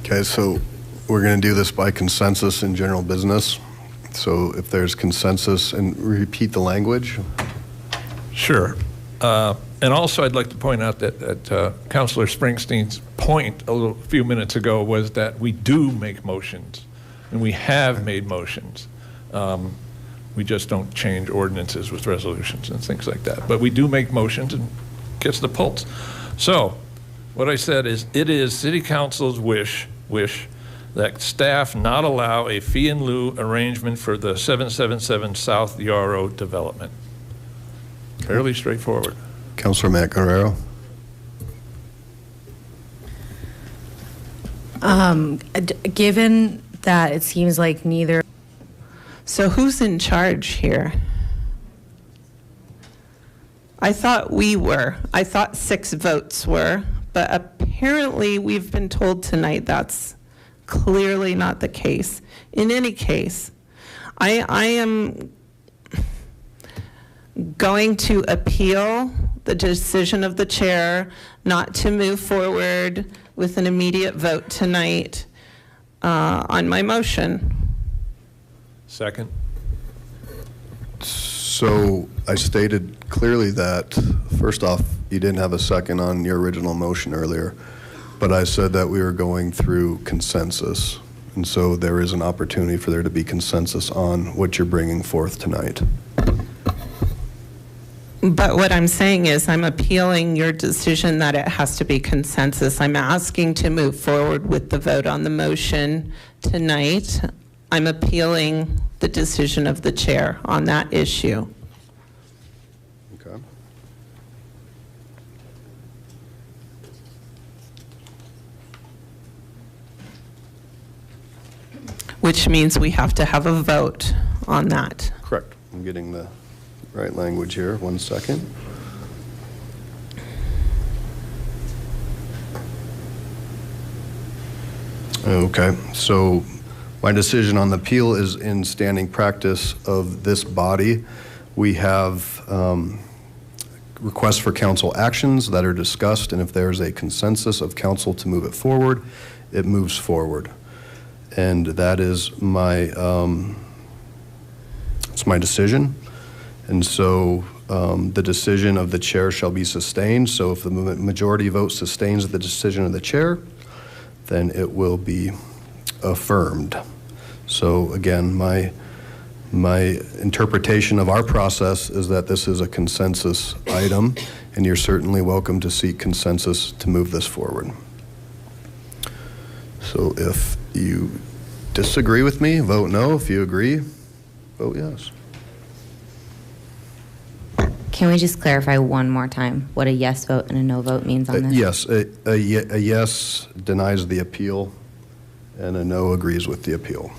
Okay, so we're going to do this by consensus in general business. So if there's consensus, and repeat the language. Sure. And also I'd like to point out that Councilor Springsteen's point a few minutes ago was that we do make motions, and we have made motions. We just don't change ordinances with resolutions and things like that. But we do make motions and gets the pulse. So what I said is, it is City Council's wish that staff not allow a fee in lieu arrangement for the 777 South Yarrow development. Fairly straightforward. Councilor Matt Guerrero. Given that it seems like neither. So who's in charge here? I thought we were. I thought 6 votes were, but apparently we've been told tonight that's clearly not the case. In any case, I am going to appeal the decision of the chair not to move forward with an immediate vote tonight on my motion. Second. So I stated clearly that, first off, you didn't have a second on your original motion earlier, but I said that we were going through consensus. And so there is an opportunity for there to be consensus on what you're bringing forth tonight. But what I'm saying is I'm appealing your decision that it has to be consensus. I'm asking to move forward with the vote on the motion tonight. I'm appealing the decision of the chair on that issue. Okay. Which means we have to have a vote on that. Correct. I'm getting the right language here. 1 second. Okay, so my decision on the appeal is in standing practice of this body. We have requests for council actions that are discussed, and if there's a consensus of council to move it forward, it moves forward. And that is my, it's my decision. And so the decision of the chair shall be sustained. So if the majority vote sustains the decision of the chair, then it will be affirmed. So again, my interpretation of our process is that this is a consensus item, and you're certainly welcome to seek consensus to move this forward. So if you disagree with me, vote no. If you agree, vote yes. Can we just clarify one more time what a yes vote and a no vote means on this? Yes, a yes denies the appeal, and a no agrees with the appeal.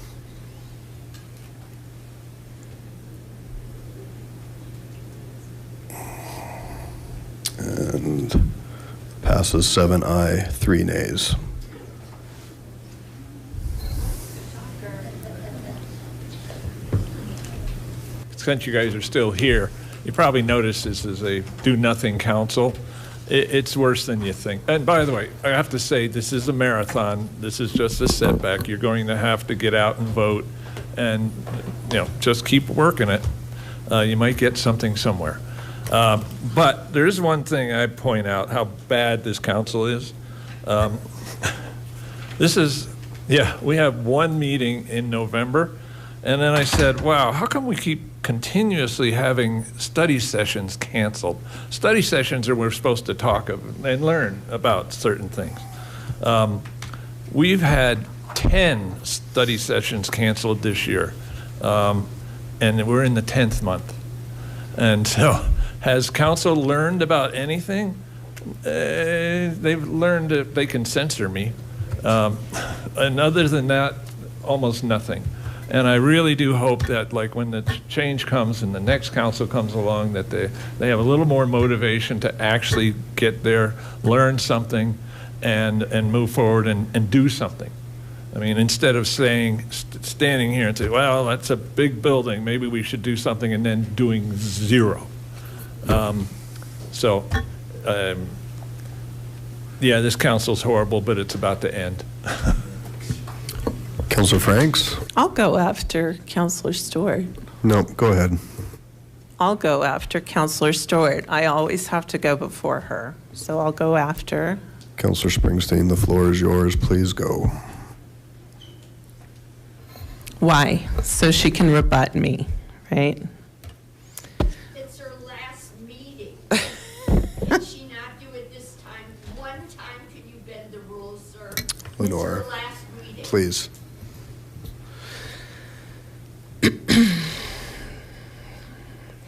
And passes 7 ayes, 3 nays. Since you guys are still here, you probably noticed this is a do-nothing council. It's worse than you think. And by the way, I have to say, this is a marathon. This is just a setback. You're going to have to get out and vote, and just keep working it. You might get something somewhere. But there is one thing I point out, how bad this council is. We have one meeting in November, and then I said, wow, how come we keep continuously having study sessions canceled? Study sessions are where we're supposed to talk and learn about certain things. We've had 10 study sessions canceled this year, and we're in the 10th month. And so, has council learned about anything? They've learned that they can censor me. And other than that, almost nothing. And I really do hope that, like, when the change comes and the next council comes along, that they have a little more motivation to actually get there, learn something, and move forward and do something. I mean, instead of standing here and say, well, that's a big building, maybe we should do something, and then doing zero. Yeah, this council's horrible, but it's about to end. Councilor Franks? I'll go after Councilor Stewart. No, go ahead. I'll go after Councilor Stewart. I always have to go before her, so I'll go after. Councilor Springsteen, the floor is yours. Please go. Why? So she can rebut me, right? It's her last meeting. Can she not do it this time? One time, can you bend the rules, sir? Lenore, it's her last meeting. Please.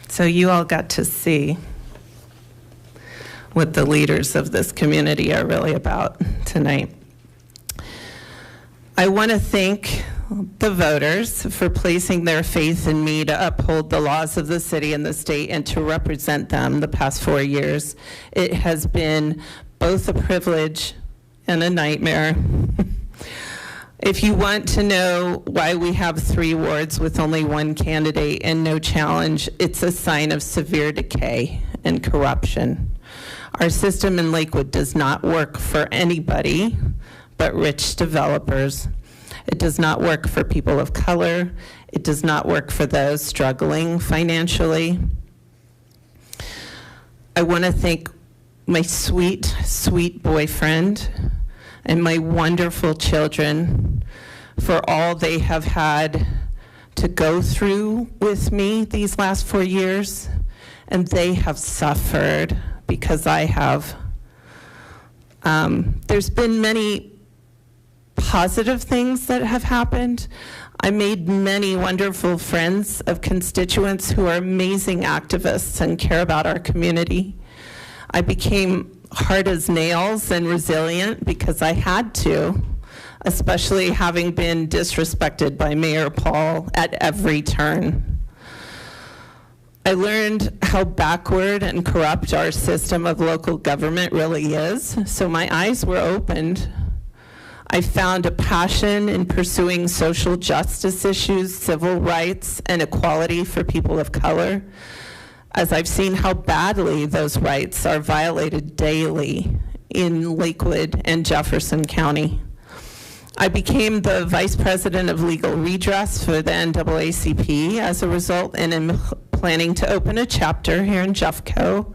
So you all got to see what the leaders of this community are really about tonight. I want to thank the voters for placing their faith in me to uphold the laws of the city and the state and to represent them the past 4 years. It has been both a privilege and a nightmare. If you want to know why we have 3 wards with only 1 candidate and no challenge, it's a sign of severe decay and corruption. Our system in Lakewood does not work for anybody but rich developers. It does not work for people of color. It does not work for those struggling financially. I want to thank my sweet, sweet boyfriend and my wonderful children for all they have had to go through with me these last 4 years, and they have suffered because I have. There's been many positive things that have happened. I made many wonderful friends of constituents who are amazing activists and care about our community. I became hard as nails and resilient because I had to, especially having been disrespected by Mayor Paul at every turn. I learned how backward and corrupt our system of local government really is, so my eyes were opened. I found a passion in pursuing social justice issues, civil rights, and equality for people of color, as I've seen how badly those rights are violated daily in Lakewood and Jefferson County. I became the Vice President of Legal Redress for the NAACP as a result, and am planning to open a chapter here in Jeffco.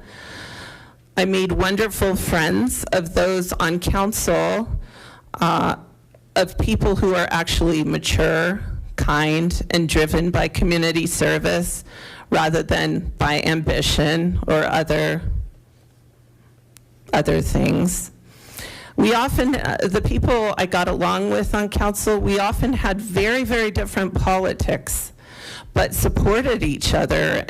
I made wonderful friends of those on council, of people who are actually mature, kind, and driven by community service rather than by ambition or other things. We often, the people I got along with on council, we often had very, very different politics, but supported each other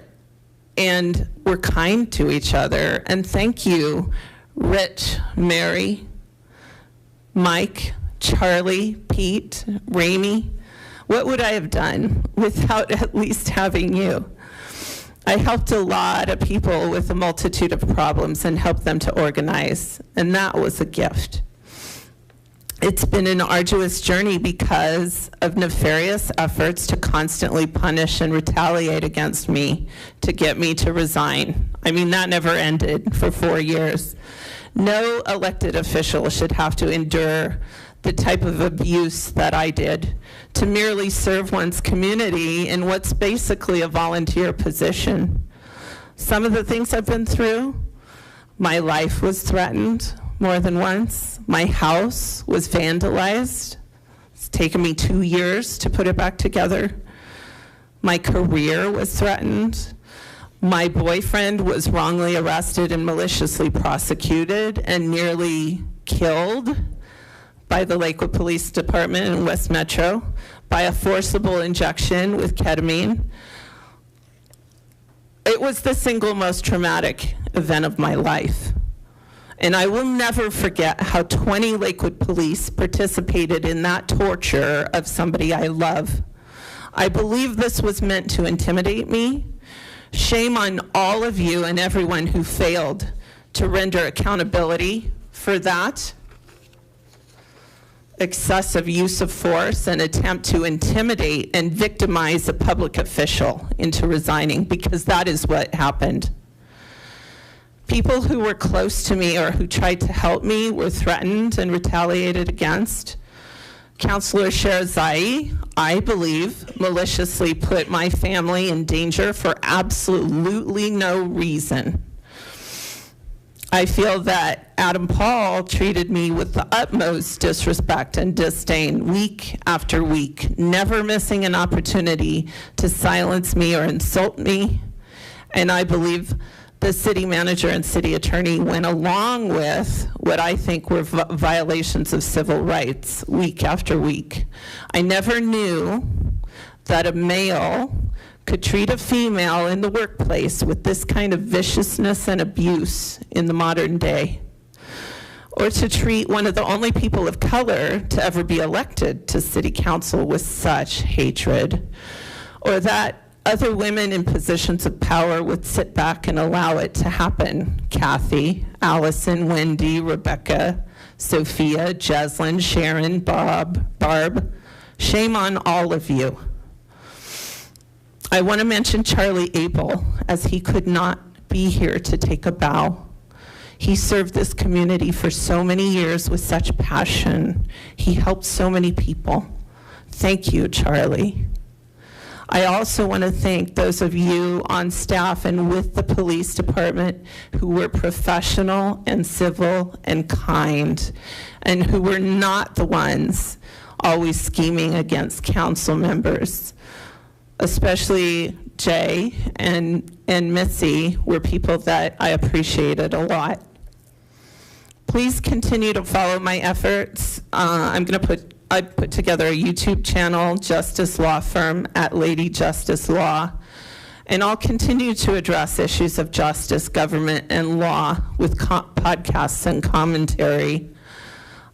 and were kind to each other. And thank you, Rich, Mary, Mike, Charlie, Pete, Ramey. What would I have done without at least having you? I helped a lot of people with a multitude of problems and helped them to organize, and that was a gift. It's been an arduous journey because of nefarious efforts to constantly punish and retaliate against me to get me to resign. I mean, that never ended for 4 years. No elected official should have to endure the type of abuse that I did to merely serve one's community in what's basically a volunteer position. Some of the things I've been through, my life was threatened more than once. My house was vandalized. It's taken me 2 years to put it back together. My career was threatened. My boyfriend was wrongly arrested and maliciously prosecuted and nearly killed by the Lakewood Police Department in West Metro by a forcible injection with ketamine. It was the single most traumatic event of my life. And I will never forget how 20 Lakewood police participated in that torture of somebody I love. I believe this was meant to intimidate me. Shame on all of you and everyone who failed to render accountability for that excessive use of force and attempt to intimidate and victimize a public official into resigning, because that is what happened. People who were close to me or who tried to help me were threatened and retaliated against. Councilor Sherazai, I believe, maliciously put my family in danger for absolutely no reason. I feel that Adam Paul treated me with the utmost disrespect and disdain week after week, never missing an opportunity to silence me or insult me. And I believe the city manager and city attorney went along with what I think were violations of civil rights week after week. I never knew that a male could treat a female in the workplace with this kind of viciousness and abuse in the modern day. or to treat one of the only people of color to ever be elected to city council with such hatred, or that other women in positions of power would sit back and allow it to happen. Kathy, Allison, Wendy, Rebecca, Sophia, Jeslyn, Sharon, Barb, shame on all of you. I want to mention Charlie Abel, as he could not be here to take a bow. He served this community for so many years with such passion. He helped so many people. Thank you, Charlie. I also want to thank those of you on staff and with the police department who were professional and civil and kind, and who were not the ones always scheming against council members. Especially Jay and Missy were people that I appreciated a lot. Please continue to follow my efforts. I put together a YouTube channel, Justice Law Firm, at Lady Justice Law, and I'll continue to address issues of justice, government, and law with podcasts and commentary.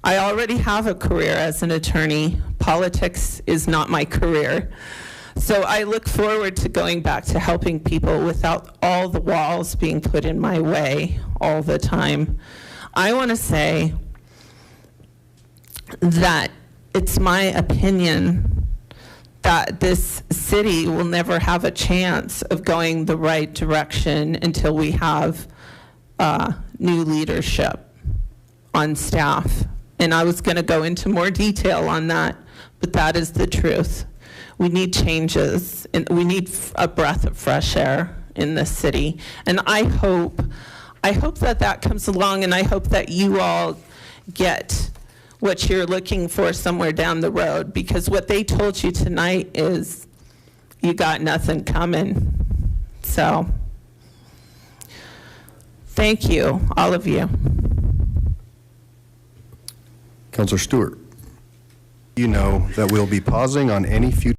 I already have a career as an attorney. Politics is not my career. So I look forward to going back to helping people without all the walls being put in my way all the time. I want to say that it's my opinion that this city will never have a chance of going the right direction until we have new leadership on staff. And I was going to go into more detail on that, but that is the truth. We need changes, and we need a breath of fresh air in this city. And I hope that comes along, and I hope that you all get what you're looking for somewhere down the road, because what they told you tonight is you got nothing coming. So thank you, all of you. Councilor Stewart, you know that we'll be pausing on any future